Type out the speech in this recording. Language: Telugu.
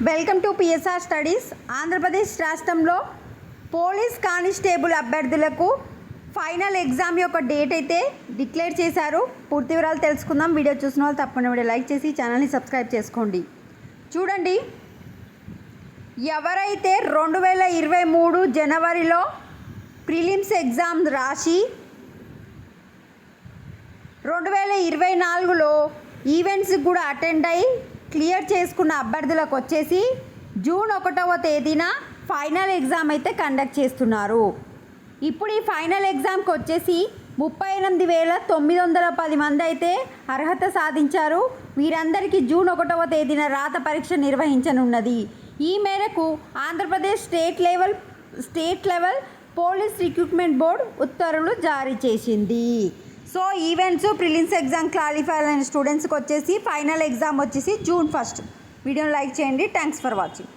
Welcome to PSR studies. Andhra Pradesh రాష్ట్రంలో పోలీస్ కానిస్టేబుల్ అభ్యర్థులకు ఫైనల్ ఎగ్జామ్ యొక్క డేట్ అయితే డిక్లేర్ చేశారు. పూర్తి వివరాలు తెలుసుకుందాం. వీడియో చూసిన వాళ్ళు తప్పకుండా వీడియో లైక్ చేసి ఛానల్ని సబ్స్క్రైబ్ చేసుకోండి. చూడండి, ఎవరైతే 2023 జనవరిలో ప్రిలిమ్స్ ఎగ్జామ్ రాసి 2024లో ఈవెంట్స్కి కూడా అటెండ్ అయ్యి క్లియర్ చేసుకున్న అభ్యర్థులకు వచ్చేసి జూన్ 1వ తేదీన ఫైనల్ ఎగ్జామ్ అయితే కండక్ట్ చేస్తున్నారు. ఇప్పుడు ఈ ఫైనల్ ఎగ్జామ్కి వచ్చేసి 38,910 మంది అయితే అర్హత సాధించారు. వీరందరికీ జూన్ 1వ తేదీన రాత పరీక్ష నిర్వహించనున్నది. ఈ మేరకు Andhra Pradesh state level police recruitment board ఉత్తర్వులు జారీ చేసింది. So events prelims exam qualify అయిన స్టూడెంట్స్కి వచ్చేసి ఫైనల్ ఎగ్జామ్ వచ్చేసి జూన్ 1. వీడియోని లైక్ చేయండి. Thanks for watching.